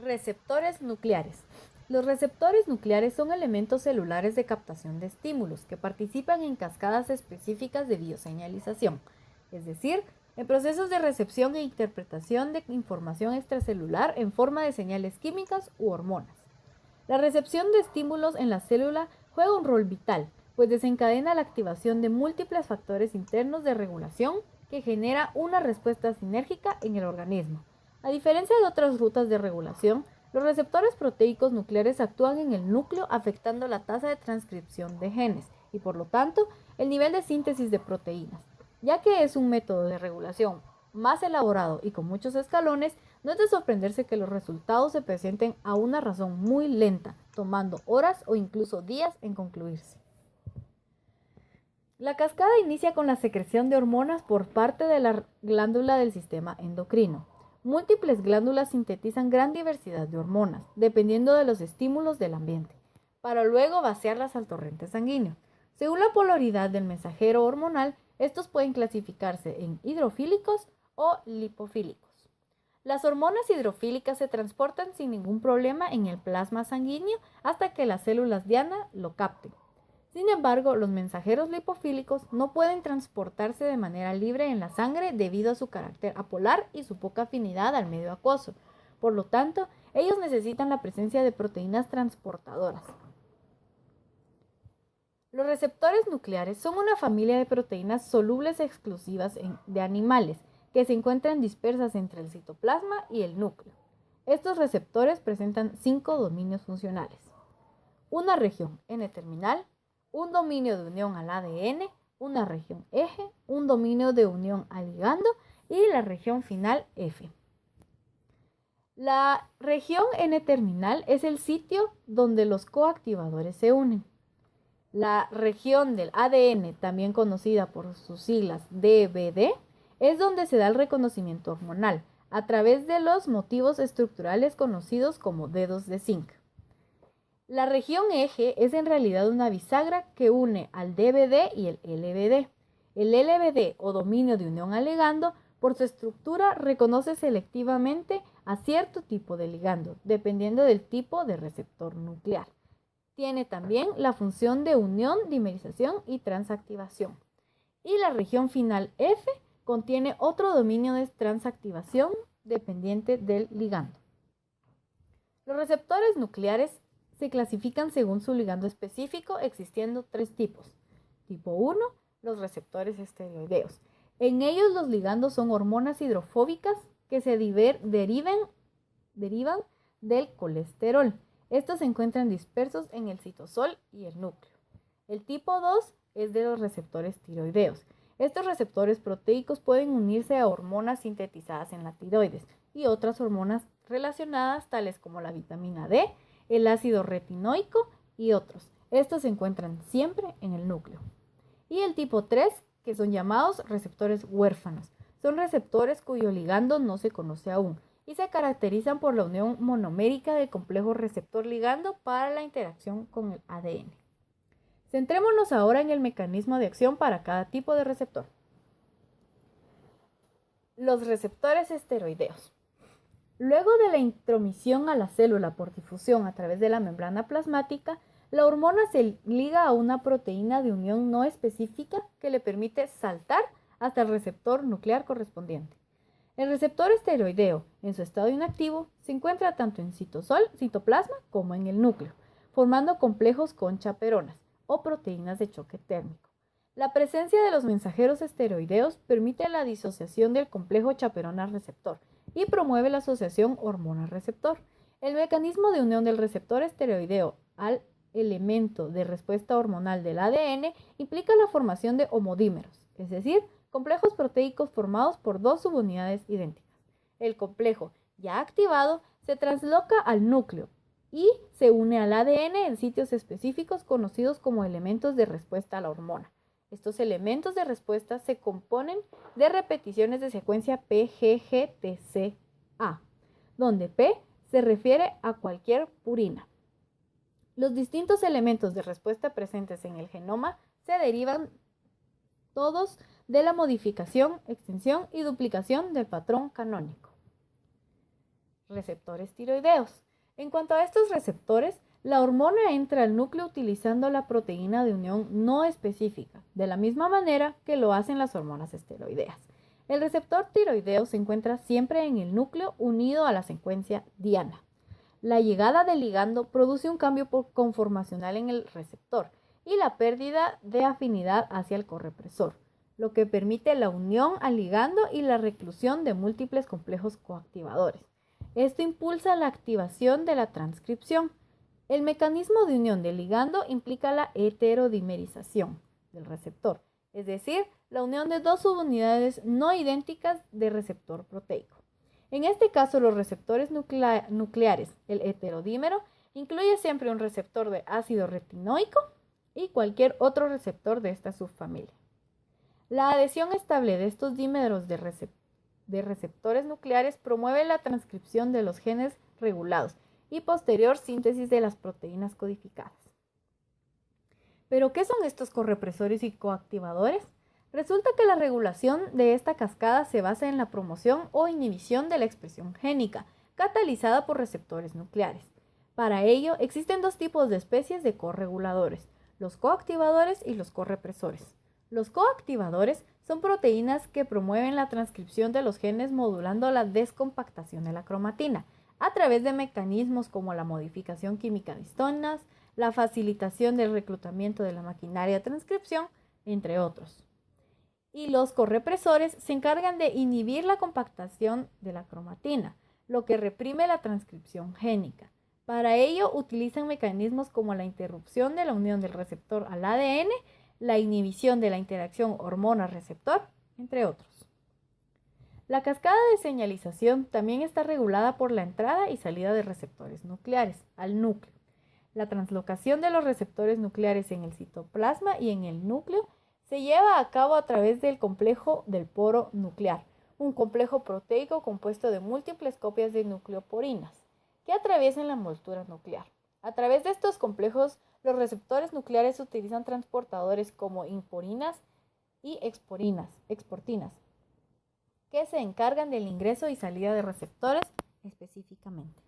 Receptores nucleares. Los receptores nucleares son elementos celulares de captación de estímulos que participan en cascadas específicas de bioseñalización, es decir, en procesos de recepción e interpretación de información extracelular en forma de señales químicas u hormonas. La recepción de estímulos en la célula juega un rol vital, pues desencadena la activación de múltiples factores internos de regulación que genera una respuesta sinérgica en el organismo. A diferencia de otras rutas de regulación, los receptores proteicos nucleares actúan en el núcleo afectando la tasa de transcripción de genes y, por lo tanto, el nivel de síntesis de proteínas. Ya que es un método de regulación más elaborado y con muchos escalones, no es de sorprenderse que los resultados se presenten a una razón muy lenta, tomando horas o incluso días en concluirse. La cascada inicia con la secreción de hormonas por parte de la glándula del sistema endocrino. Múltiples glándulas sintetizan gran diversidad de hormonas, dependiendo de los estímulos del ambiente, para luego vaciarlas al torrente sanguíneo. Según la polaridad del mensajero hormonal, estos pueden clasificarse en hidrofílicos o lipofílicos. Las hormonas hidrofílicas se transportan sin ningún problema en el plasma sanguíneo hasta que las células diana lo capten. Sin embargo, los mensajeros lipofílicos no pueden transportarse de manera libre en la sangre debido a su carácter apolar y su poca afinidad al medio acuoso. Por lo tanto, ellos necesitan la presencia de proteínas transportadoras. Los receptores nucleares son una familia de proteínas solubles exclusivas de animales que se encuentran dispersas entre el citoplasma y el núcleo. Estos receptores presentan 5 dominios funcionales: una región N-terminal, un dominio de unión al ADN, una región eje, un dominio de unión al ligando y la región final F. La región N-terminal es el sitio donde los coactivadores se unen. La región del ADN, también conocida por sus siglas DBD, es donde se da el reconocimiento hormonal a través de los motivos estructurales conocidos como dedos de zinc. La región eje es en realidad una bisagra que une al DBD y el LBD. El LBD, o dominio de unión al ligando, por su estructura reconoce selectivamente a cierto tipo de ligando, dependiendo del tipo de receptor nuclear. Tiene también la función de unión, dimerización y transactivación. Y la región final F contiene otro dominio de transactivación dependiente del ligando. Los receptores nucleares se clasifican según su ligando específico, existiendo 3 tipos. Tipo 1, los receptores esteroideos. En ellos los ligandos son hormonas hidrofóbicas que se derivan del colesterol. Estos se encuentran dispersos en el citosol y el núcleo. El tipo 2 es de los receptores tiroideos. Estos receptores proteicos pueden unirse a hormonas sintetizadas en la tiroides y otras hormonas relacionadas tales como la vitamina D, el ácido retinoico y otros. Estos se encuentran siempre en el núcleo. Y el tipo 3, que son llamados receptores huérfanos. Son receptores cuyo ligando no se conoce aún y se caracterizan por la unión monomérica del complejo receptor-ligando para la interacción con el ADN. Centrémonos ahora en el mecanismo de acción para cada tipo de receptor. Los receptores esteroideos. Luego de la intromisión a la célula por difusión a través de la membrana plasmática, la hormona se liga a una proteína de unión no específica que le permite saltar hasta el receptor nuclear correspondiente. El receptor esteroideo, en su estado inactivo, se encuentra tanto en citoplasma como en el núcleo, formando complejos con chaperonas o proteínas de choque térmico. La presencia de los mensajeros esteroideos permite la disociación del complejo chaperona-receptor y promueve la asociación hormona-receptor. El mecanismo de unión del receptor esteroideo al elemento de respuesta hormonal del ADN implica la formación de homodímeros, es decir, complejos proteicos formados por 2 subunidades idénticas. El complejo ya activado se trasloca al núcleo y se une al ADN en sitios específicos conocidos como elementos de respuesta a la hormona. Estos elementos de respuesta se componen de repeticiones de secuencia PGGTCA, donde P se refiere a cualquier purina. Los distintos elementos de respuesta presentes en el genoma se derivan todos de la modificación, extensión y duplicación del patrón canónico. receptores tiroideos. En cuanto a estos receptores, la hormona entra al núcleo utilizando la proteína de unión no específica, de la misma manera que lo hacen las hormonas esteroideas. El receptor tiroideo se encuentra siempre en el núcleo unido a la secuencia diana. La llegada del ligando produce un cambio conformacional en el receptor y la pérdida de afinidad hacia el correpresor, lo que permite la unión al ligando y la reclusión de múltiples complejos coactivadores. Esto impulsa la activación de la transcripción. El mecanismo de unión del ligando implica la heterodimerización del receptor, es decir, la unión de dos subunidades no idénticas de receptor proteico. En este caso, los receptores nucleares, el heterodímero, incluye siempre un receptor de ácido retinoico y cualquier otro receptor de esta subfamilia. La adhesión estable de estos dímeros de receptores nucleares promueve la transcripción de los genes regulados y posterior síntesis de las proteínas codificadas. ¿Pero qué son estos correpresores y coactivadores? Resulta que la regulación de esta cascada se basa en la promoción o inhibición de la expresión génica, catalizada por receptores nucleares. Para ello, existen dos tipos de especies de correguladores, los coactivadores y los correpresores. Los coactivadores son proteínas que promueven la transcripción de los genes modulando la descompactación de la cromatina, a través de mecanismos como la modificación química de histonas, la facilitación del reclutamiento de la maquinaria de transcripción, entre otros. Y los correpresores se encargan de inhibir la compactación de la cromatina, lo que reprime la transcripción génica. Para ello utilizan mecanismos como la interrupción de la unión del receptor al ADN, la inhibición de la interacción hormona-receptor, entre otros. La cascada de señalización también está regulada por la entrada y salida de receptores nucleares al núcleo. La translocación de los receptores nucleares en el citoplasma y en el núcleo se lleva a cabo a través del complejo del poro nuclear, un complejo proteico compuesto de múltiples copias de nucleoporinas que atraviesan la envoltura nuclear. A través de estos complejos, los receptores nucleares utilizan transportadores como inforinas y exportinas, que se encargan del ingreso y salida de receptores específicamente.